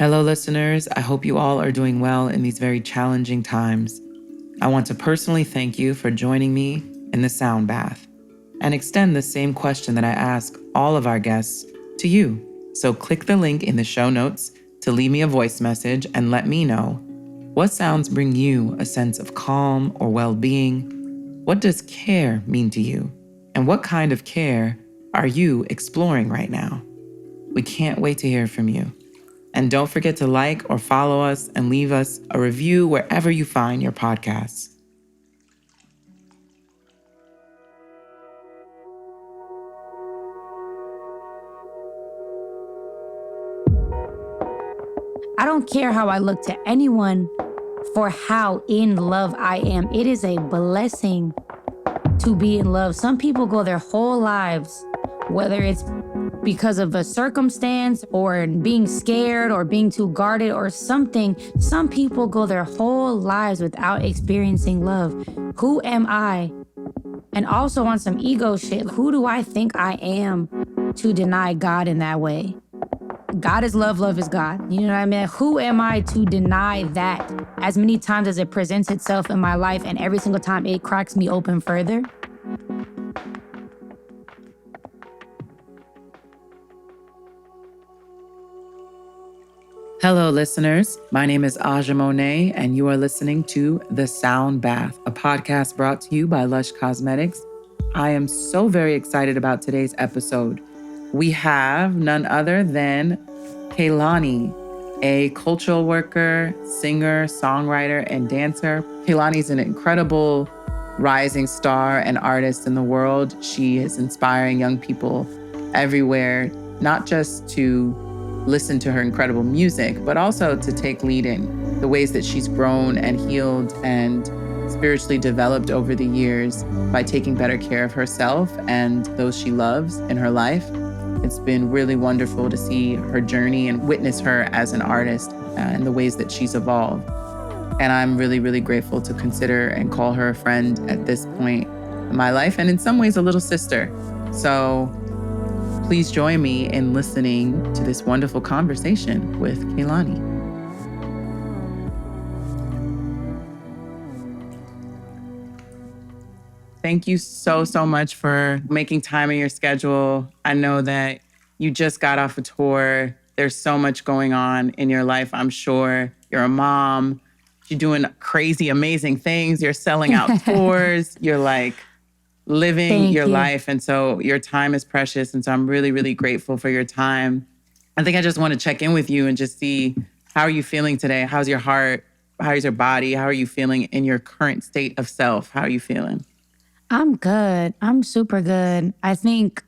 Hello, listeners. I hope you all are doing well in these very challenging times. I want to personally thank you for joining me in the sound bath and extend the same question that I ask all of our guests to you. So click the link in the show notes to leave me a voice message and let me know what sounds bring you a sense of calm or well-being. What does care mean to you? And what kind of care are you exploring right now? We can't wait to hear from you. And don't forget to like or follow us and leave us a review wherever you find your podcasts. I don't care how I look to anyone for how in love I am. It is a blessing to be in love. Some people go their whole lives, whether it's because of a circumstance or being scared or being too guarded or something. Some people go their whole lives without experiencing love. Who am I? And also on some ego shit, who do I think I am to deny God in that way? God is love, love is God. You know what I mean? Who am I to deny that as many times as it presents itself in my life and every single time it cracks me open further? Hello, listeners. My name is Aja Monet, and you are listening to The Sound Bath, a podcast brought to you by Lush Cosmetics. I am so very excited about today's episode. We have none other than Kehlani, a cultural worker, singer, songwriter, and dancer. Kehlani is an incredible rising star and artist in the world. She is inspiring young people everywhere, not just to listen to her incredible music, but also to take lead in the ways that she's grown and healed and spiritually developed over the years by taking better care of herself and those she loves in her life. It's been really wonderful to see her journey and witness her as an artist and the ways that she's evolved. And I'm really, really grateful to consider and call her a friend at this point in my life, and in some ways a little sister. So please join me in listening to this wonderful conversation with Kehlani. Thank you so much for making time in your schedule. I know that you just got off a tour. There's so much going on in your life, I'm sure. You're a mom. You're doing crazy, amazing things. You're selling out tours. You're like living your life. And so your time is precious. And so I'm really, really grateful for your time. I think I just want to check in with you and just see, how are you feeling today? How's your heart? How's your body? How are you feeling in your current state of self? How are you feeling? I'm good. I'm super good. I think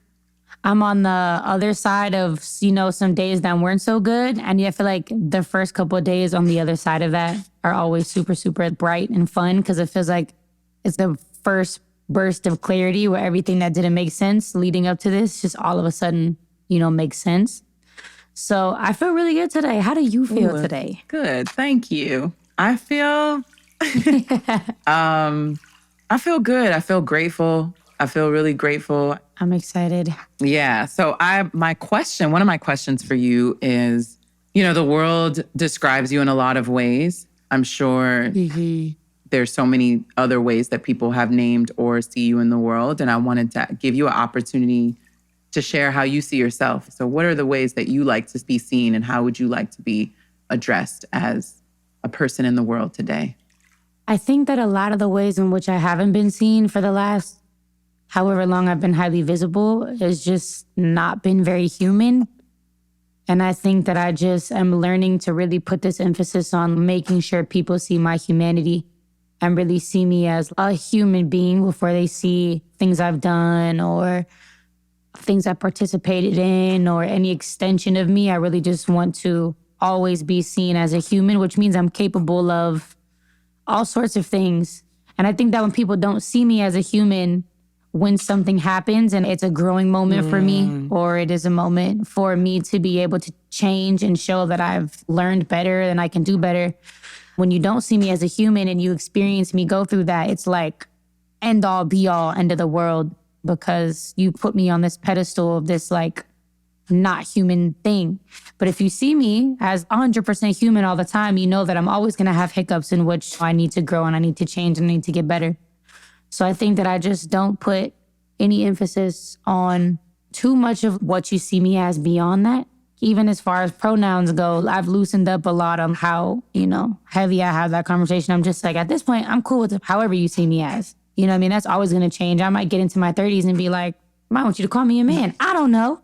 I'm on the other side of, some days that weren't so good. And I feel like the first couple of days on the other side of that are always super, super bright and fun because it feels like it's the first burst of clarity where everything that didn't make sense leading up to this just all of a sudden, makes sense. So I feel really good today. How do you feel today? Good. Thank you. I feel I feel good. I feel grateful. I feel really grateful. I'm excited. Yeah. So one of my questions for you is, the world describes you in a lot of ways. I'm sure there's so many other ways that people have named or see you in the world. And I wanted to give you an opportunity to share how you see yourself. So what are the ways that you like to be seen, and how would you like to be addressed as a person in the world today? I think that a lot of the ways in which I haven't been seen for the last however long I've been highly visible has just not been very human. And I think that I just am learning to really put this emphasis on making sure people see my humanity and really see me as a human being before they see things I've done or things I participated in or any extension of me. I really just want to always be seen as a human, which means I'm capable of all sorts of things. And I think that when people don't see me as a human, when something happens and it's a growing moment for me, or it is a moment for me to be able to change and show that I've learned better and I can do better. When you don't see me as a human and you experience me go through that, it's like end all be all, end of the world, because you put me on this pedestal of this like not human thing. But if you see me as 100% human all the time, you know that I'm always going to have hiccups in which I need to grow and I need to change and I need to get better. So I think that I just don't put any emphasis on too much of what you see me as beyond that. Even as far as pronouns go, I've loosened up a lot on how, heavy I have that conversation. I'm just like, at this point, I'm cool with however you see me as. You know what I mean? That's always going to change. I might get into my 30s and be like, I want you to call me a man. I don't know.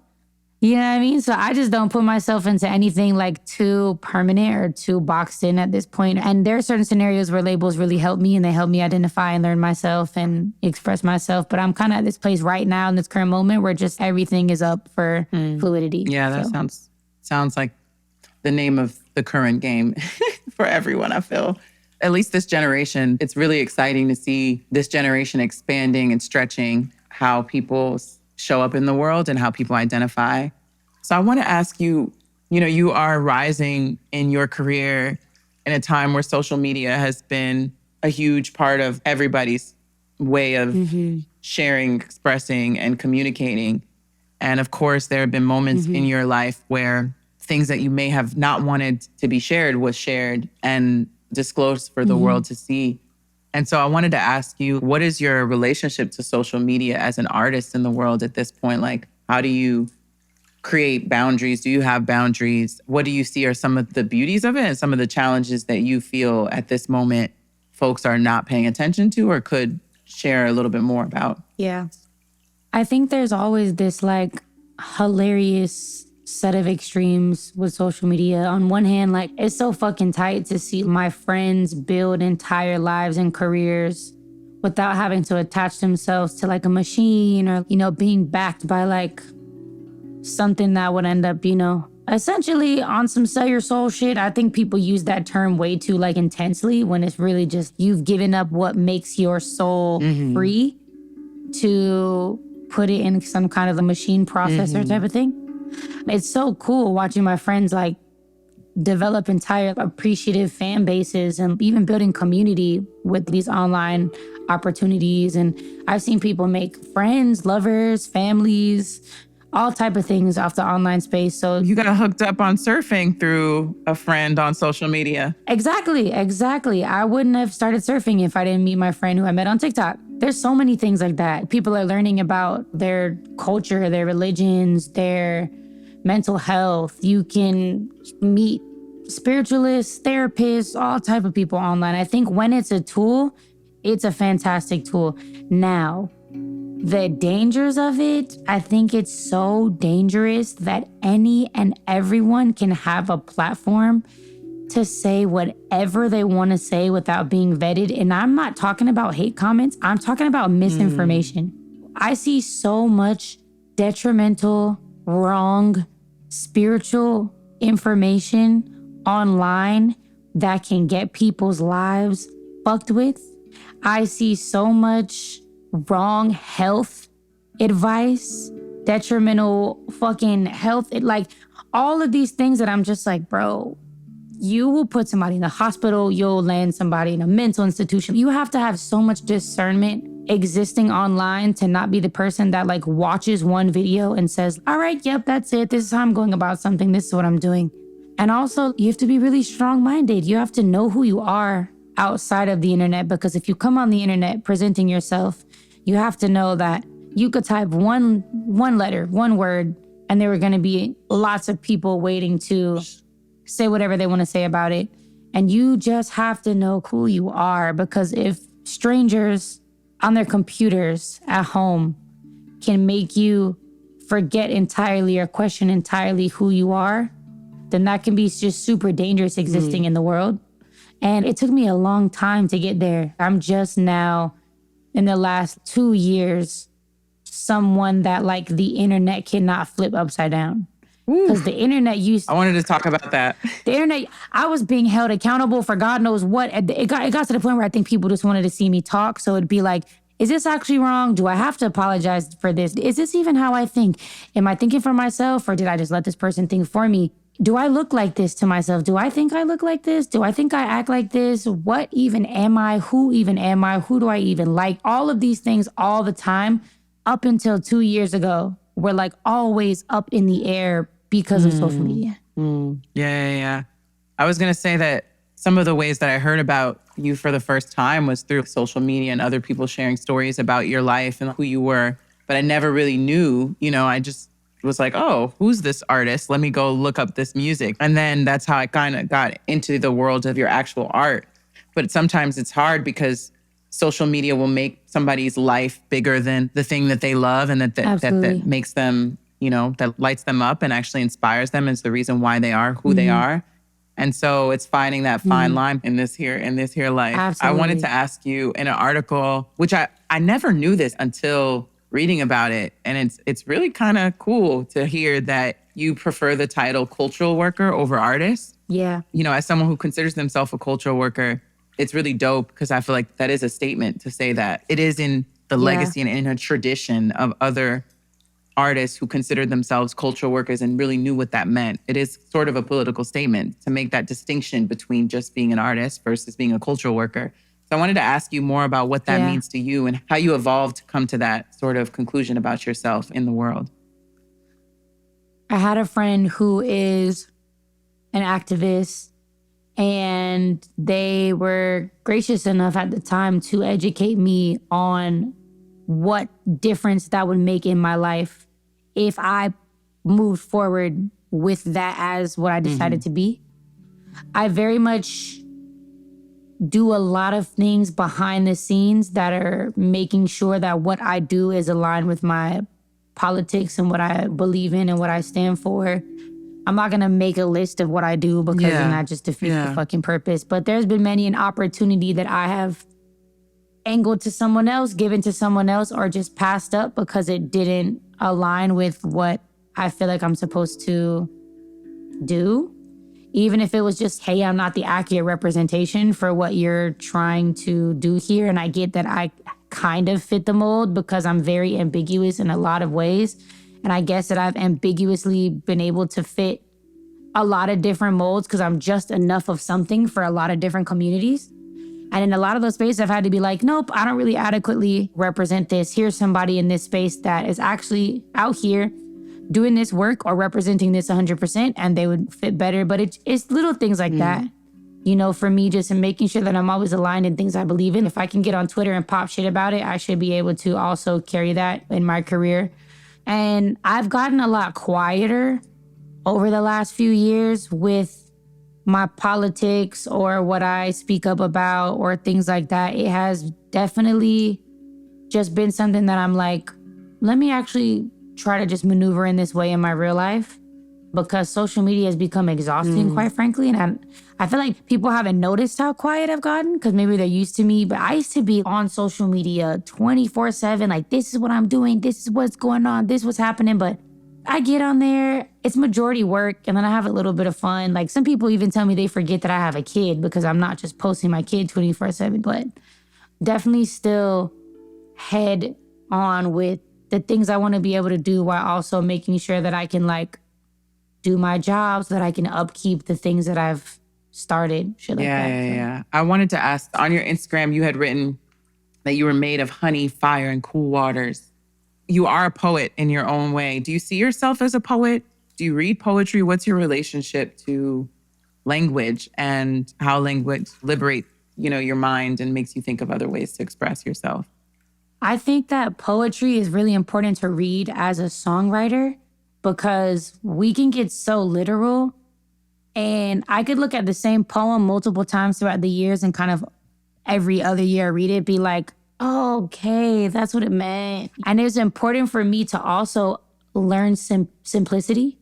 You know what I mean? So I just don't put myself into anything like too permanent or too boxed in at this point. And there are certain scenarios where labels really help me and they help me identify and learn myself and express myself. But I'm kind of at this place right now in this current moment where just everything is up for fluidity. Yeah, that sounds like the name of the current game for everyone, I feel. At least this generation, it's really exciting to see this generation expanding and stretching how people show up in the world and how people identify. So I want to ask you, you are rising in your career in a time where social media has been a huge part of everybody's way of sharing, expressing, and communicating. And of course, there have been moments in your life where things that you may have not wanted to be shared was shared and disclosed for the world to see. And so I wanted to ask you, what is your relationship to social media as an artist in the world at this point? Like, how do you create boundaries? Do you have boundaries? What do you see are some of the beauties of it and some of the challenges that you feel at this moment folks are not paying attention to or could share a little bit more about? Yeah. I think there's always this like hilarious set of extremes with social media. On one hand, like it's so fucking tight to see my friends build entire lives and careers without having to attach themselves to like a machine or, being backed by like something that would end up, essentially on some sell your soul shit. I think people use that term way too like intensely when it's really just you've given up what makes your soul free to put it in some kind of a machine processor type of thing. It's so cool watching my friends like develop entire appreciative fan bases and even building community with these online opportunities. And I've seen people make friends, lovers, families, all type of things off the online space. So you got hooked up on surfing through a friend on social media. Exactly. I wouldn't have started surfing if I didn't meet my friend who I met on TikTok. There's so many things like that. People are learning about their culture, their religions, their mental health. You can meet spiritualists, therapists, all type of people online. I think when it's a tool, it's a fantastic tool. Now, the dangers of it, I think it's so dangerous that any and everyone can have a platform to say whatever they want to say without being vetted. And I'm not talking about hate comments. I'm talking about misinformation. I see so much detrimental, wrong, spiritual information online that can get people's lives fucked with. I see so much wrong health advice, detrimental fucking health. Like all of these things that I'm just like, bro, you will put somebody in the hospital, you'll land somebody in a mental institution. You have to have so much discernment existing online to not be the person that like watches one video and says, all right, yep, that's it. This is how I'm going about something. This is what I'm doing. And also you have to be really strong-minded. You have to know who you are outside of the internet, because if you come on the internet presenting yourself, you have to know that you could type one letter, one word, and there were going to be lots of people waiting to say whatever they want to say about it. And you just have to know who you are, because if strangers on their computers at home can make you forget entirely or question entirely who you are, then that can be just super dangerous existing in the world. And it took me a long time to get there. I'm just now, in the last 2 years, someone that like the internet cannot flip upside down. Because the internet I wanted to talk about that. The internet, I was being held accountable for God knows what. It got to the point where I think people just wanted to see me talk. So it'd be like, is this actually wrong? Do I have to apologize for this? Is this even how I think? Am I thinking for myself, or did I just let this person think for me? Do I look like this to myself? Do I think I look like this? Do I think I act like this? What even am I? Who even am I? Who do I even like? All of these things all the time up until 2 years ago, we're like always up in the air because of social media. Yeah. I was going to say that some of the ways that I heard about you for the first time was through social media and other people sharing stories about your life and who you were. But I never really knew, I just was like, oh, who's this artist? Let me go look up this music. And then that's how I kind of got into the world of your actual art. But sometimes it's hard because social media will make somebody's life bigger than the thing that they love and that makes them, that lights them up and actually inspires them is the reason why they are who they are. And so it's finding that fine line in this here life. Absolutely. I wanted to ask you in an article, which I never knew this until reading about it. And it's really kind of cool to hear that you prefer the title cultural worker over artist. Yeah. As someone who considers themselves a cultural worker, it's really dope because I feel like that is a statement to say that it is in the legacy and in a tradition of other artists who considered themselves cultural workers and really knew what that meant. It is sort of a political statement to make that distinction between just being an artist versus being a cultural worker. So I wanted to ask you more about what that means to you and how you evolved to come to that sort of conclusion about yourself in the world. I had a friend who is an activist, and they were gracious enough at the time to educate me on what difference that would make in my life if I moved forward with that as what I decided to be. I very much do a lot of things behind the scenes that are making sure that what I do is aligned with my politics and what I believe in and what I stand for. I'm not going to make a list of what I do because then that just defeats the fucking purpose. But there's been many an opportunity that I have angled to someone else, given to someone else, or just passed up because it didn't align with what I feel like I'm supposed to do. Even if it was just, hey, I'm not the accurate representation for what you're trying to do here. And I get that I kind of fit the mold because I'm very ambiguous in a lot of ways. And I guess that I've ambiguously been able to fit a lot of different molds because I'm just enough of something for a lot of different communities. And in a lot of those spaces, I've had to be like, nope, I don't really adequately represent this. Here's somebody in this space that is actually out here doing this work or representing this 100%, and they would fit better. But it's little things like that, for me, just in making sure that I'm always aligned in things I believe in. If I can get on Twitter and pop shit about it, I should be able to also carry that in my career. And I've gotten a lot quieter over the last few years with my politics or what I speak up about or things like that. It has definitely just been something that I'm like, let me actually try to just maneuver in this way in my real life, because social media has become exhausting, quite frankly. And I feel like people haven't noticed how quiet I've gotten because maybe they're used to me. But I used to be on social media 24/7. Like, this is what I'm doing. This is what's going on. This is what's happening. But I get on there. It's majority work. And then I have a little bit of fun. Like, some people even tell me they forget that I have a kid because I'm not just posting my kid 24/7. But definitely still head on with the things I want to be able to do while also making sure that I can do my job so that I can upkeep the things that I've started. Shit like that. Yeah. I wanted to ask, on your Instagram, you had written that you were made of honey, fire, and cool waters. You are a poet in your own way. Do you see yourself as a poet? Do you read poetry? What's your relationship to language and how language liberates, your mind and makes you think of other ways to express yourself? I think that poetry is really important to read as a songwriter because we can get so literal. And I could look at the same poem multiple times throughout the years and kind of every other year I read it, be like, oh, okay, that's what it meant. And it's important for me to also learn simplicity.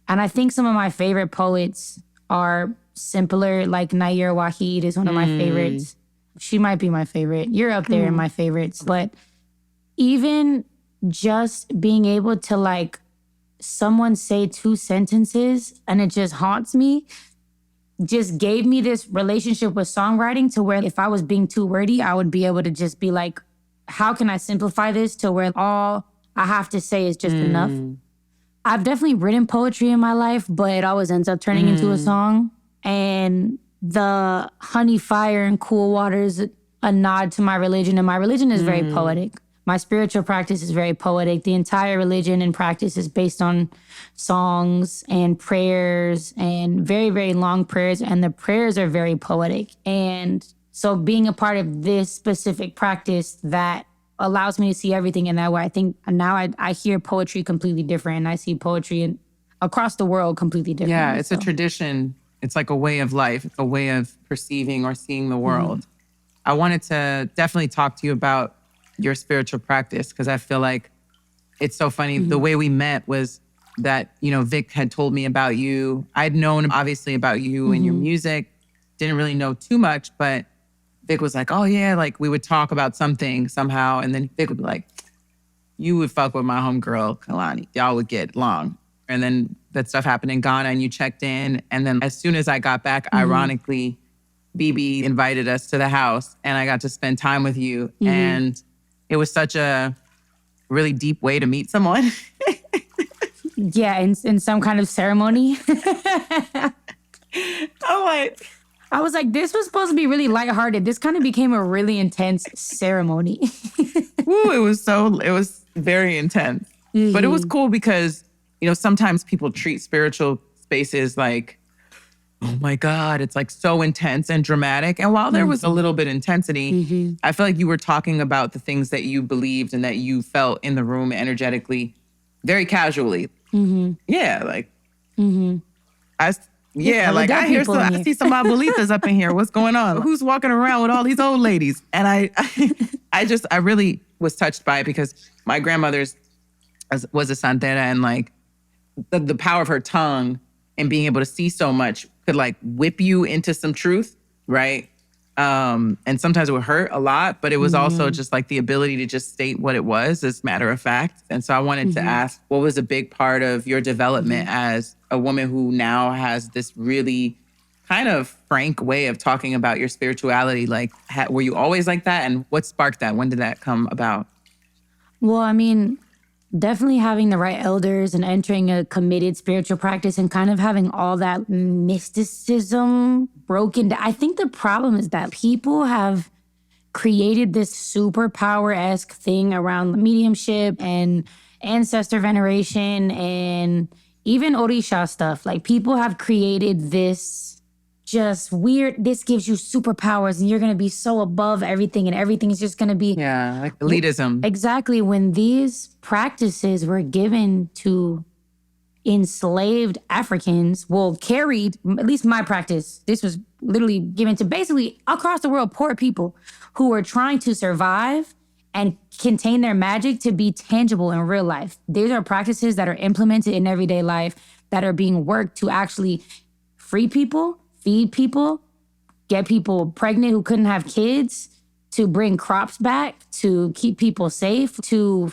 And I think some of my favorite poets are simpler, like Nair Wahid is one of my favorites. She might be my favorite. You're up there in my favorites. But even just being able to someone say 2 sentences and it just haunts me, just gave me this relationship with songwriting to where if I was being too wordy, I would be able to just be like, how can I simplify this to where all I have to say is just enough? I've definitely written poetry in my life, but it always ends up turning into a song. And the honey, fire, and cool water is a nod to my religion. And my religion is very poetic. My spiritual practice is very poetic. The entire religion and practice is based on songs and prayers and very, very long prayers. And the prayers are very poetic. And so being a part of this specific practice that allows me to see everything in that way, I think now I hear poetry completely different. And I see poetry across the world completely different. Yeah, it's a tradition. It's like a way of life. It's a way of perceiving or seeing the world. I wanted to definitely talk to you about your spiritual practice because I feel like it's so funny. The way we met was that, Vic had told me about you. I'd known obviously about you and your music. Didn't really know too much, but Vic was like, oh yeah, like we would talk about something somehow. And then Vic would be like, you would fuck with my homegirl, Kehlani. Y'all would get along. And then that stuff happened in Ghana and you checked in. And then as soon as I got back, ironically, BB invited us to the house and I got to spend time with you. And it was such a really deep way to meet someone. Yeah, in some kind of ceremony. I was like, this was supposed to be really lighthearted. This kind of became a really intense ceremony. Ooh, it was very intense. But it was cool because, sometimes people treat spiritual spaces like, oh my God, it's like so intense and dramatic. And while there was a little bit of intensity, I feel like you were talking about the things that you believed and that you felt in the room energetically, very casually. Yeah, like, I hear I see some abuelitas up in here. What's going on? Who's walking around with all these old ladies? And I really was touched by it because my grandmother's was a santera and like the power of her tongue and being able to see so much could like whip you into some truth, right? And sometimes it would hurt a lot, but it was also just like the ability to just state what it was as a matter of fact. And so I wanted to ask, what was a big part of your development as a woman who now has this really kind of frank way of talking about your spirituality? Like, were you always like that? And what sparked that? When did that come about? Well, I mean, definitely having the right elders and entering a committed spiritual practice and kind of having all that mysticism broken down. I think the problem is that people have created this superpower-esque thing around mediumship and ancestor veneration and even Orisha stuff. Like people have created this just weird, this gives you superpowers and you're going to be so above everything and everything is just going to be... Yeah, like elitism. Exactly. When these practices were given to enslaved Africans, carried, at least my practice, this was literally given to basically across the world, poor people who were trying to survive and contain their magic to be tangible in real life. These are practices that are implemented in everyday life that are being worked to actually free people, feed people, get people pregnant who couldn't have kids, to bring crops back, to keep people safe, to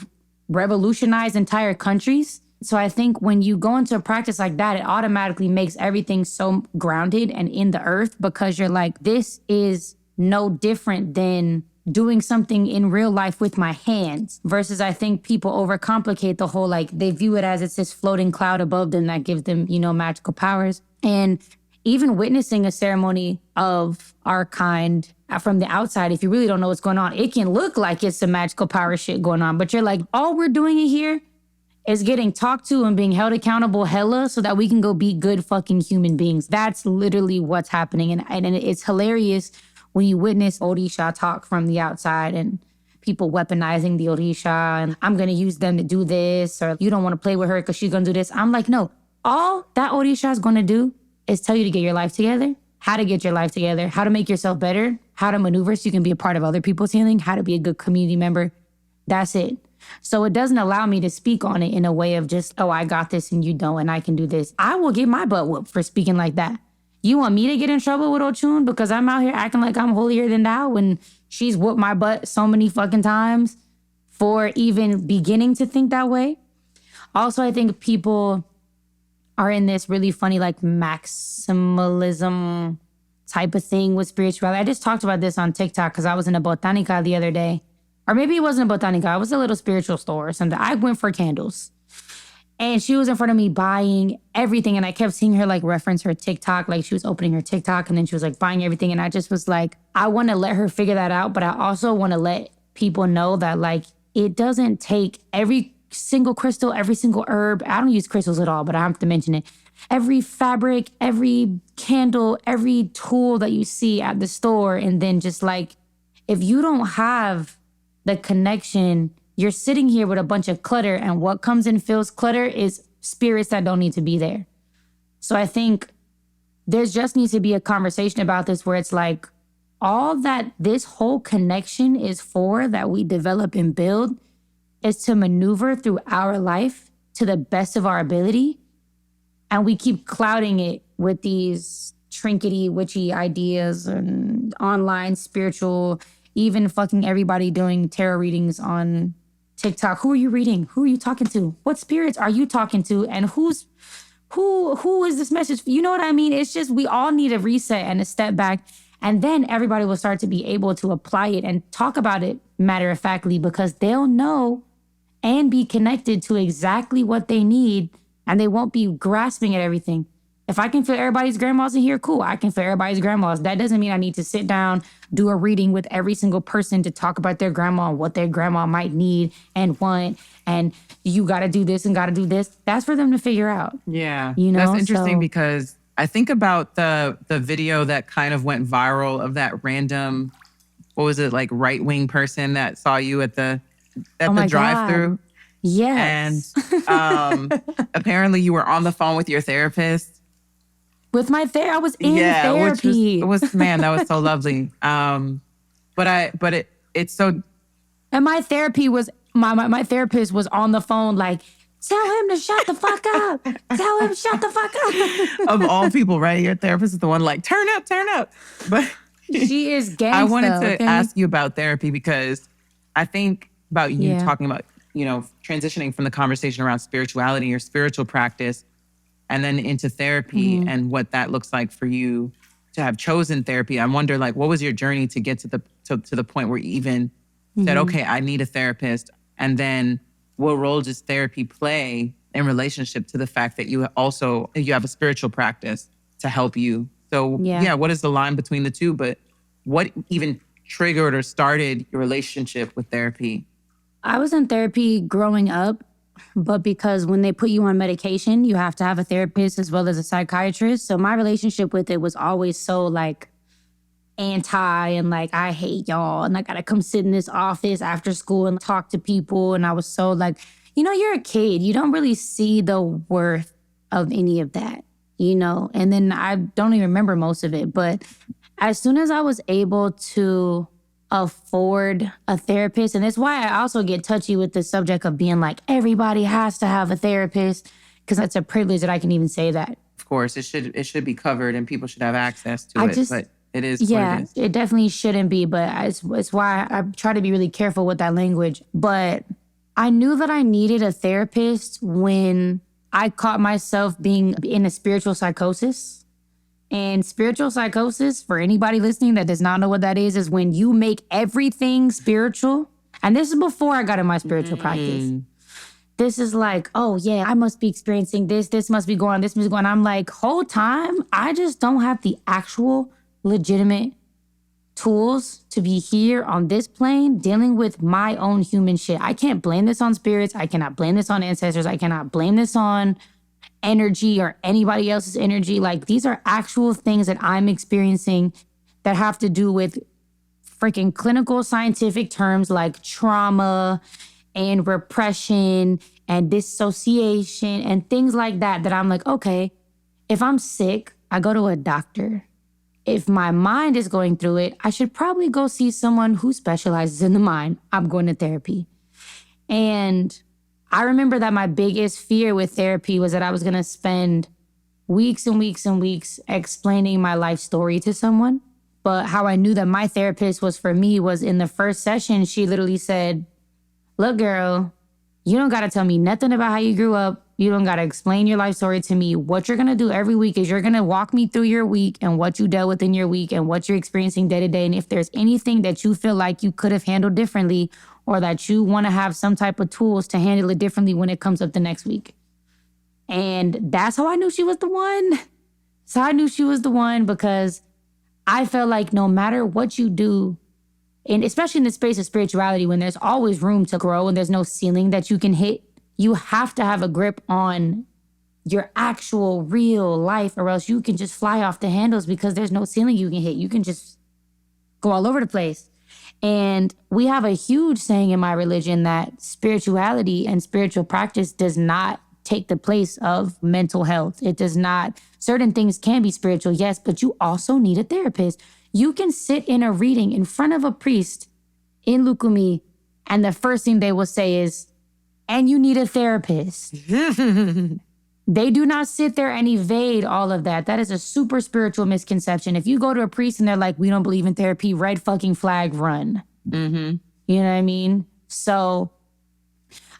revolutionize entire countries. So I think when you go into a practice like that, it automatically makes everything so grounded and in the earth because you're like, this is no different than doing something in real life with my hands. Versus I think people overcomplicate the whole, like they view it as it's this floating cloud above them that gives them, magical powers. And even witnessing a ceremony of our kind from the outside, if you really don't know what's going on, it can look like it's some magical power shit going on. But you're like, all we're doing in here is getting talked to and being held accountable hella so that we can go be good fucking human beings. That's literally what's happening. And it's hilarious when you witness Orisha talk from the outside and people weaponizing the Orisha and I'm going to use them to do this, or you don't want to play with her because she's going to do this. I'm like, no, all that Orisha is going to do is tell you to get your life together, how to get your life together, how to make yourself better, how to maneuver so you can be a part of other people's healing, how to be a good community member. That's it. So it doesn't allow me to speak on it in a way of just, oh, I got this and you don't and I can do this. I will get my butt whooped for speaking like that. You want me to get in trouble with Ochun because I'm out here acting like I'm holier than thou when she's whooped my butt so many fucking times for even beginning to think that way? Also, I think people are in this really funny, like, maximalism type of thing with spirituality. I just talked about this on TikTok because I was in a botanica the other day. Or maybe it wasn't a botanica. It was a little spiritual store or something. I went for candles. And she was in front of me buying everything. And I kept seeing her, like, reference her TikTok. Like, she was opening her TikTok and then she was, like, buying everything. And I just was like, I want to let her figure that out. But I also want to let people know that, like, it doesn't take every single crystal, every single herb. I don't use crystals at all, but I have to mention it. Every fabric, every candle, every tool that you see at the store. And then just like, if you don't have the connection, you're sitting here with a bunch of clutter, and what comes and fills clutter is spirits that don't need to be there. So I think there just needs to be a conversation about this where it's like, all that this whole connection is for, that we develop and build, is to maneuver through our life to the best of our ability. And we keep clouding it with these trinkety, witchy ideas and online spiritual, even fucking everybody doing tarot readings on TikTok. Who are you reading? Who are you talking to? What spirits are you talking to? And who is this message? You know what I mean? It's just, we all need a reset and a step back. And then everybody will start to be able to apply it and talk about it matter-of-factly, because they'll know and be connected to exactly what they need, and they won't be grasping at everything. If I can feel everybody's grandmas in here, cool. I can feel everybody's grandmas. That doesn't mean I need to sit down, do a reading with every single person to talk about their grandma and what their grandma might need and want. And you got to do this and got to do this. That's for them to figure out. Yeah. You know, that's interesting because I think about the video that kind of went viral of that random, what was it, like right-wing person that saw you at the drive-through. Yes. And apparently you were on the phone with your therapist. With my therapist, I was in therapy. Man, that was so lovely. But it's so. And my therapy was my therapist was on the phone like, tell him to shut the fuck up. Tell him shut the fuck up. Of all people, right? Your therapist is the one like, turn up. But she is gangsta. I wanted to ask you about therapy because I think about you talking about, transitioning from the conversation around spirituality or spiritual practice and then into therapy and what that looks like for you to have chosen therapy. I wonder, like, what was your journey to get to the point where you even said, okay, I need a therapist? And then what role does therapy play in relationship to the fact that you have a spiritual practice to help you? So what is the line between the two? But what even triggered or started your relationship with therapy? I was in therapy growing up, but because when they put you on medication, you have to have a therapist as well as a psychiatrist. So my relationship with it was always so like anti and like, I hate y'all and I gotta come sit in this office after school and talk to people. And I was so like, you're a kid. You don't really see the worth of any of that, And then I don't even remember most of it. But as soon as I was able to afford a therapist, and that's why I also get touchy with the subject of being like, everybody has to have a therapist, because that's a privilege that I can even say that. Of course, it should be covered and people should have access to it. But it is what it is. It definitely shouldn't be, but it's why I try to be really careful with that language. But I knew that I needed a therapist when I caught myself being in a spiritual psychosis. And spiritual psychosis, for anybody listening that does not know what that is when you make everything spiritual. And this is before I got in my spiritual practice. This is like, oh yeah, I must be experiencing this. This must be going on. This must be going on. I'm like, whole time, I just don't have the actual legitimate tools to be here on this plane dealing with my own human shit. I can't blame this on spirits. I cannot blame this on ancestors. I cannot blame this on energy or anybody else's energy. Like, these are actual things that I'm experiencing that have to do with freaking clinical scientific terms like trauma and repression and dissociation and things like that I'm like, okay, if I'm sick, I go to a doctor. If my mind is going through it, I should probably go see someone who specializes in the mind. I'm going to therapy. And I remember that my biggest fear with therapy was that I was going to spend weeks and weeks and weeks explaining my life story to someone. But how I knew that my therapist was for me was in the first session, she literally said, look, girl, you don't got to tell me nothing about how you grew up. You don't got to explain your life story to me. What you're going to do every week is you're going to walk me through your week and what you dealt with in your week and what you're experiencing day to day. And if there's anything that you feel like you could have handled differently, or that you want to have some type of tools to handle it differently when it comes up the next week. And that's how I knew she was the one. So I knew she was the one because I felt like no matter what you do, and especially in the space of spirituality, when there's always room to grow and there's no ceiling that you can hit, you have to have a grip on your actual real life, or else you can just fly off the handles because there's no ceiling you can hit. You can just go all over the place. And we have a huge saying in my religion that spirituality and spiritual practice does not take the place of mental health. It does not. Certain things can be spiritual, yes, but you also need a therapist. You can sit in a reading in front of a priest in Lukumi, and the first thing they will say is, and you need a therapist. They do not sit there and evade all of that. That is a super spiritual misconception. If you go to a priest and they're like, we don't believe in therapy, red fucking flag, run. Mm-hmm. You know what I mean? So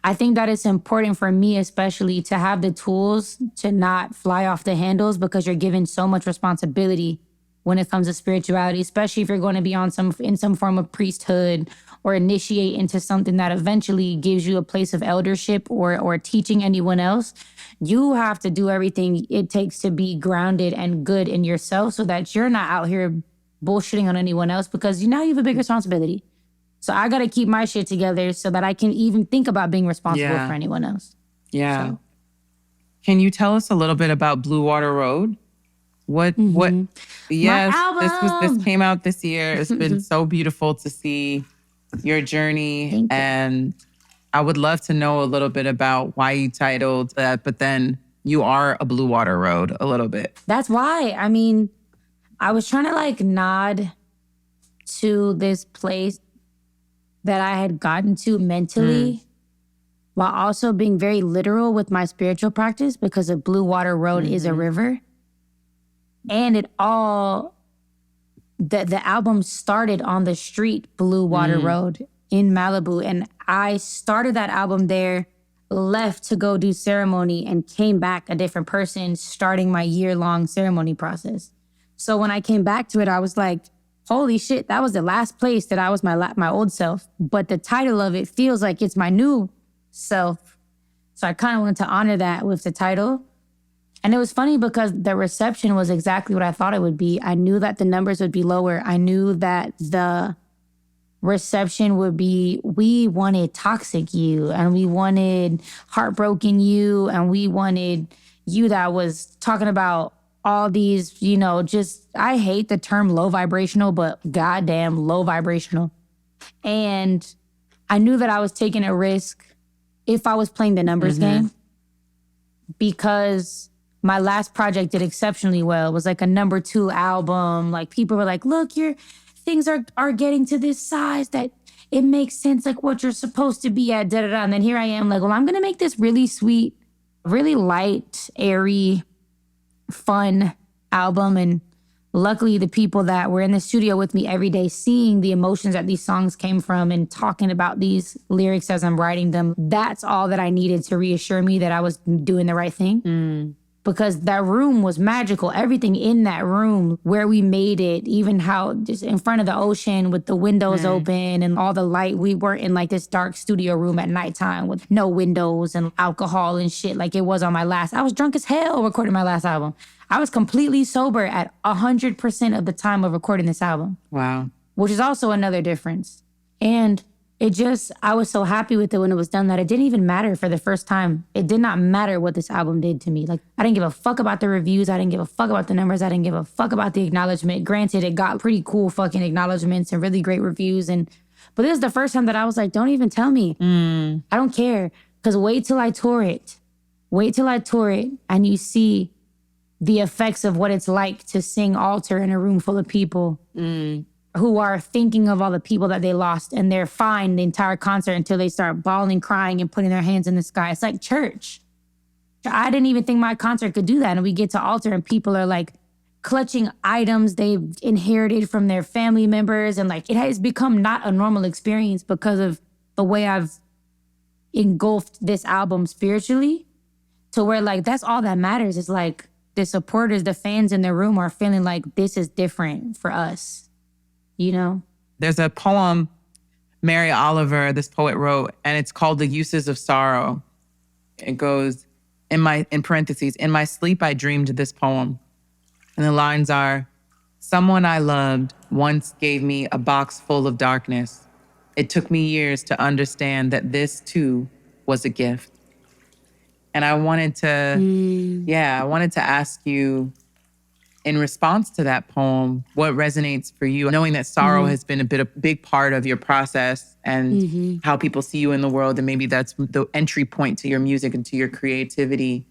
I think that it's important for me, especially, to have the tools to not fly off the handles, because you're given so much responsibility when it comes to spirituality, especially if you're going to be in some form of priesthood or initiate into something that eventually gives you a place of eldership or teaching anyone else. You have to do everything it takes to be grounded and good in yourself so that you're not out here bullshitting on anyone else, because now you have a big responsibility. So I got to keep my shit together so that I can even think about being responsible for anyone else. Yeah. So. Can you tell us a little bit about Blue Water Road? What, yes, this came out this year. It's been so beautiful to see your journey. And I would love to know a little bit about why you titled that, but then you are a Blue Water Road a little bit. That's why. I mean, I was trying to nod to this place that I had gotten to mentally, while also being very literal with my spiritual practice, because a Blue Water Road is a river. And the album started on the street Blue Water Road in Malibu. And I started that album there, left to go do ceremony, and came back a different person, starting my year-long ceremony process. So when I came back to it, I was like, holy shit, that was the last place that I was my old self. But the title of it feels like it's my new self. So I kind of wanted to honor that with the title. And it was funny because the reception was exactly what I thought it would be. I knew that the numbers would be lower. I knew that the reception would be, we wanted toxic you, and we wanted heartbroken you, and we wanted you that was talking about all these, just, I hate the term low vibrational, but goddamn low vibrational. And I knew that I was taking a risk if I was playing the numbers game, because my last project did exceptionally well. It was like a number 2 album. Like, people were like, look, your things are getting to this size that it makes sense, like what you're supposed to be at, da-da-da. And then here I am like, well, I'm going to make this really sweet, really light, airy, fun album. And luckily, the people that were in the studio with me every day, seeing the emotions that these songs came from and talking about these lyrics as I'm writing them, that's all that I needed to reassure me that I was doing the right thing. Because that room was magical. Everything in that room, where we made it, even how just in front of the ocean with the windows open and all the light. We weren't in like this dark studio room at nighttime with no windows and alcohol and shit like it was on my last. I was drunk as hell recording my last album. I was completely sober at 100% of the time of recording this album. Wow. Which is also another difference. And I was so happy with it when it was done that it didn't even matter for the first time. It did not matter what this album did to me. Like, I didn't give a fuck about the reviews. I didn't give a fuck about the numbers. I didn't give a fuck about the acknowledgement. Granted, it got pretty cool fucking acknowledgements and really great reviews. But this is the first time that I was like, don't even tell me. I don't care. Because wait till I tour it. Wait till I tour it and you see the effects of what it's like to sing Altar in a room full of people who are thinking of all the people that they lost, and they're fine the entire concert until they start bawling, crying, and putting their hands in the sky. It's like church. I didn't even think my concert could do that. And we get to Altar and people are like clutching items they've inherited from their family members. And like, it has become not a normal experience because of the way I've engulfed this album spiritually, to where like, that's all that matters. Is like the supporters, the fans in the room are feeling like this is different for us. There's a poem Mary Oliver, this poet, wrote, and it's called The Uses of Sorrow. It goes, in parentheses, in my sleep I dreamed this poem. And the lines are, Someone I loved once gave me a box full of darkness. It took me years to understand that this too was a gift. And I wanted to, I wanted to ask you, in response to that poem, what resonates for you, knowing that sorrow has been a big part of your process and how people see you in the world. And maybe that's the entry point to your music and to your creativity.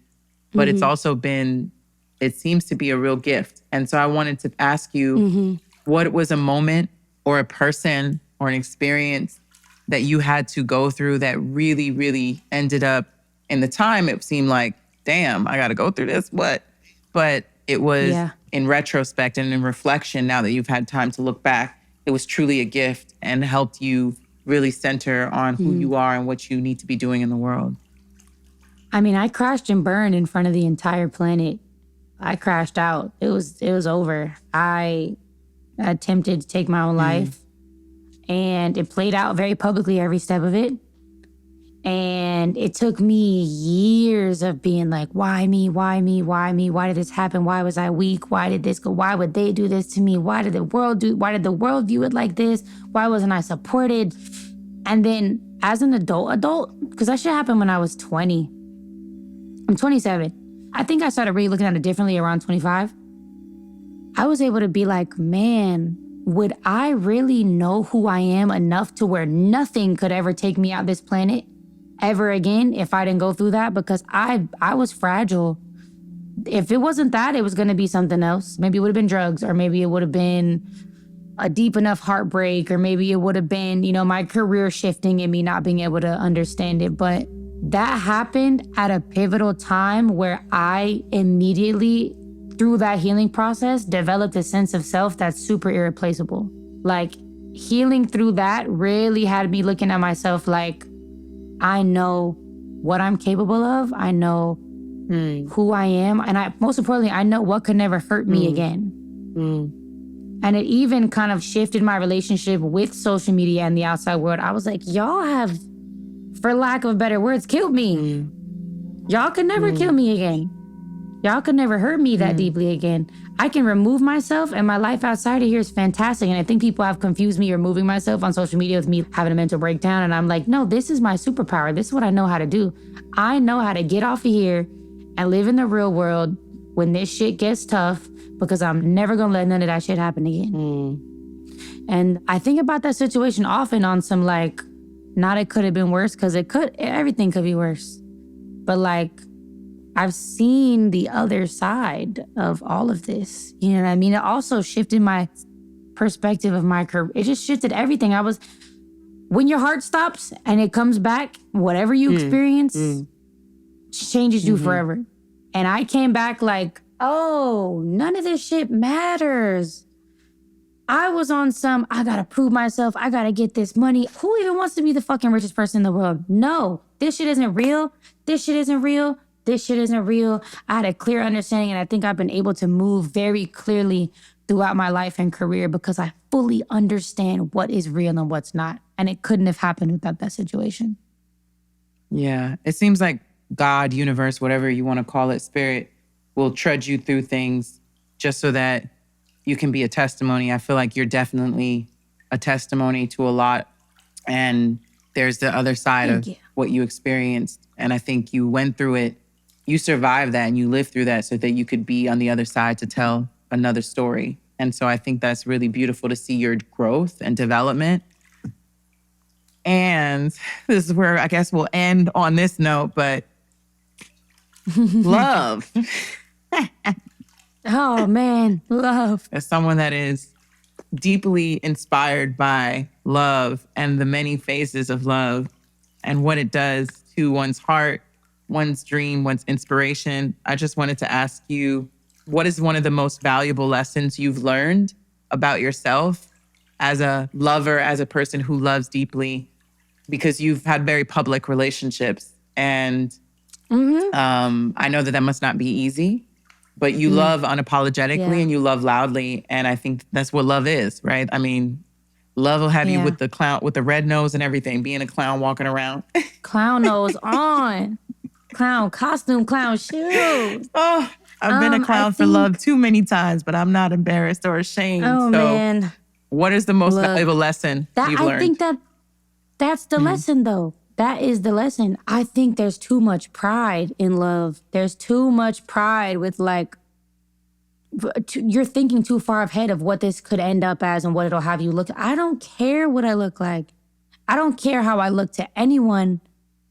But it's also been, it seems to be a real gift. And so I wanted to ask you, what was a moment or a person or an experience that you had to go through that really, really ended up, in the time, it seemed like, damn, I got to go through this. What? But it was in retrospect and in reflection, now that you've had time to look back, it was truly a gift and helped you really center on who you are and what you need to be doing in the world. I mean, I crashed and burned in front of the entire planet. I crashed out. It was over. I attempted to take my own life, and it played out very publicly every step of it. And it took me years of being like, why me? Why me? Why me? Why did this happen? Why was I weak? Why did this go? Why would they do this to me? Why did the world view it like this? Why wasn't I supported? And then as an adult, because that shit happened when I was 20. I'm 27. I think I started really looking at it differently around 25. I was able to be like, man, would I really know who I am enough to where nothing could ever take me out this planet ever again if I didn't go through that? Because I was fragile. If it wasn't that, it was going to be something else. Maybe it would have been drugs, or maybe it would have been a deep enough heartbreak, or maybe it would have been, my career shifting and me not being able to understand it. But that happened at a pivotal time where I immediately, through that healing process, developed a sense of self that's super irreplaceable. Like, healing through that really had me looking at myself like, I know what I'm capable of. I know who I am. And most importantly, I know what could never hurt me again. And it even kind of shifted my relationship with social media and the outside world. I was like, y'all have, for lack of better words, killed me. Y'all could never kill me again. Y'all could never hurt me that deeply again. I can remove myself, and my life outside of here is fantastic. And I think people have confused me removing myself on social media with me having a mental breakdown. And I'm like, no, this is my superpower. This is what I know how to do. I know how to get off of here and live in the real world when this shit gets tough, because I'm never gonna let none of that shit happen again. And I think about that situation often on some like, not it could have been worse, because everything could be worse. But like, I've seen the other side of all of this. You know what I mean? It also shifted my perspective of my career. It just shifted everything. When your heart stops and it comes back, whatever you experience changes you forever. And I came back like, oh, none of this shit matters. I was on I gotta prove myself. I gotta get this money. Who even wants to be the fucking richest person in the world? No, this shit isn't real. This shit isn't real. This shit isn't real. I had a clear understanding, and I think I've been able to move very clearly throughout my life and career because I fully understand what is real and what's not. And it couldn't have happened without that situation. Yeah, it seems like God, universe, whatever you want to call it, spirit, will trudge you through things just so that you can be a testimony. I feel like you're definitely a testimony to a lot. And there's the other side of what you experienced. And I think you went through it, you survived that, and you lived through that so that you could be on the other side to tell another story. And so I think that's really beautiful to see your growth and development. And this is where I guess we'll end on this note, but love. Oh man, love. As someone that is deeply inspired by love and the many phases of love and what it does to one's heart, one's dream, one's inspiration, I just wanted to ask you, what is one of the most valuable lessons you've learned about yourself as a lover, as a person who loves deeply? Because you've had very public relationships, and I know that must not be easy, but you love unapologetically and you love loudly. And I think that's what love is, right? I mean, love will have you with the clown, with the red nose and everything, being a clown walking around. Clown nose on. Clown costume, clown shoes. Oh, I've been a clown for love too many times, but I'm not embarrassed or ashamed. Oh, man. What is the most valuable lesson you've learned? I think that's the lesson, though. That is the lesson. I think there's too much pride in love. There's too much pride with like, you're thinking too far ahead of what this could end up as and what it'll have you look. I don't care what I look like. I don't care how I look to anyone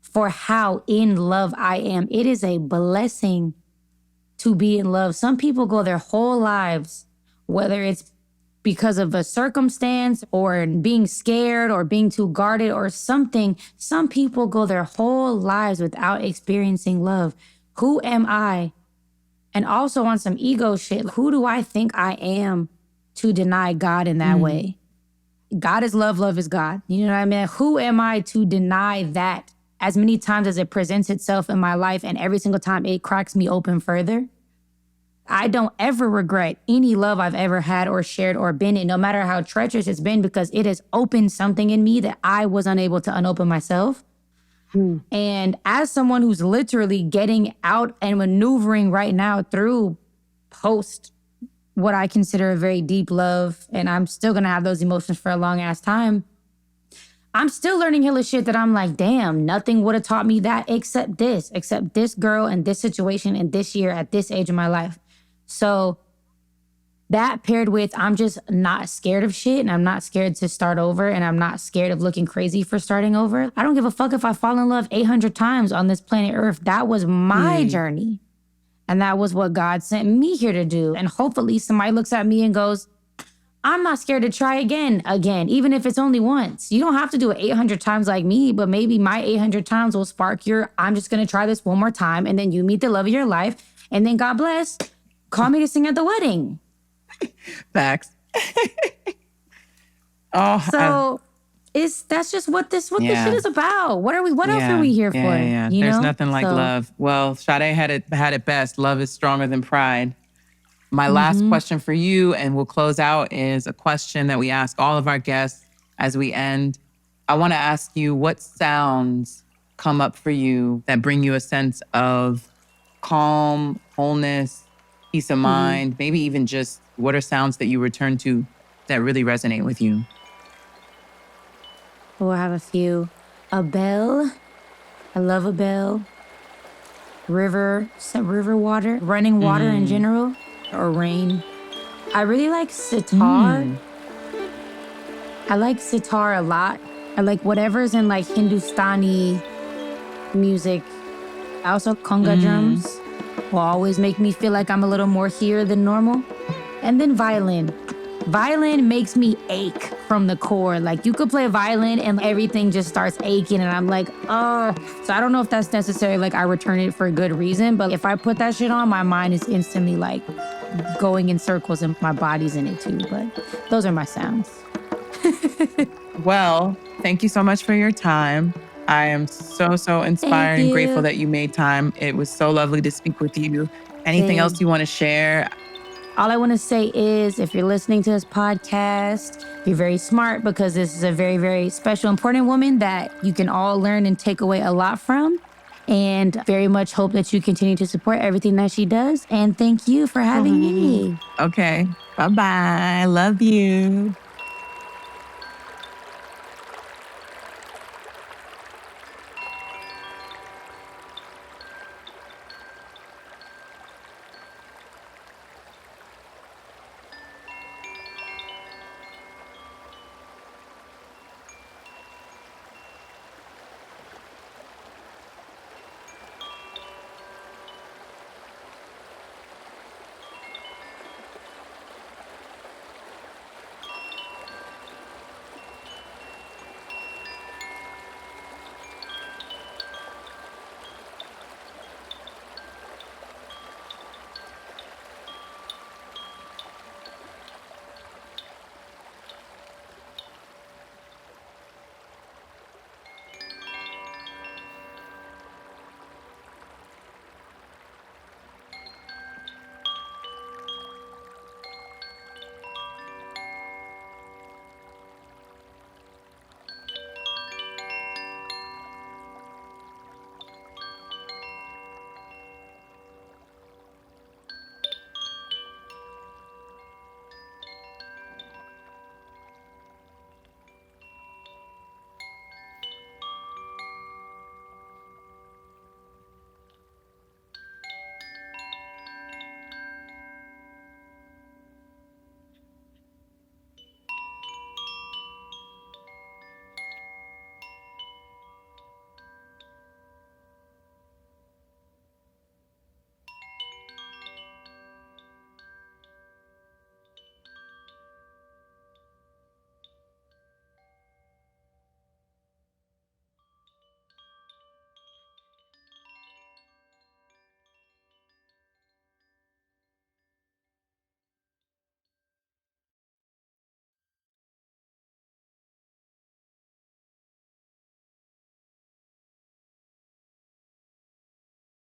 for how in love I am. It is a blessing to be in love. Some people go their whole lives, whether it's because of a circumstance or being scared or being too guarded or something. Some people go their whole lives without experiencing love. Who am I? And also on some ego shit, who do I think I am to deny God in that way? God is love, love is God. You know what I mean? Who am I to deny that as many times as it presents itself in my life and every single time it cracks me open further? I don't ever regret any love I've ever had or shared or been in, no matter how treacherous it's been, because it has opened something in me that I was unable to unopen myself. And as someone who's literally getting out and maneuvering right now through post what I consider a very deep love, and I'm still gonna have those emotions for a long ass time, I'm still learning hella shit that I'm like, damn, nothing would have taught me that except this girl and this situation and this year at this age of my life. So that paired with I'm just not scared of shit and I'm not scared to start over and I'm not scared of looking crazy for starting over. I don't give a fuck if I fall in love 800 times on this planet Earth. That was my journey. And that was what God sent me here to do. And hopefully somebody looks at me and goes, I'm not scared to try again, even if it's only once. You don't have to do it 800 times like me, but maybe my 800 times will spark your, I'm just going to try this one more time. And then you meet the love of your life. And then God bless, call me to sing at the wedding. Facts. That's just what this shit is about. What else are we here for? Yeah. There's nothing like love. Well, Sade had it best. Love is stronger than pride. My last question for you, and we'll close out, is a question that we ask all of our guests as we end. I want to ask you, what sounds come up for you that bring you a sense of calm, wholeness, peace of mind, maybe even just what are sounds that you return to that really resonate with you? We'll have a few. A bell. I love a bell. River water. Running water in general. Or rain. I really like sitar. I like sitar a lot. I like whatever's in like Hindustani music. Also conga drums will always make me feel like I'm a little more here than normal. And then violin. Violin makes me ache from the core. Like you could play a violin and everything just starts aching and I'm like, oh. So I don't know if that's necessary. Like I return it for a good reason, but if I put that shit on, my mind is instantly like going in circles and my body's in it too. But those are my sounds. Well, thank you so much for your time. I am so inspired and grateful that you made time. It was so lovely to speak with you. Anything else you want to share? All I want to say is if you're listening to this podcast, you're very smart because this is a very, very special, important woman that you can all learn and take away a lot from. And very much hope that you continue to support everything that she does. And thank you for having me. Okay. Bye-bye. Love you.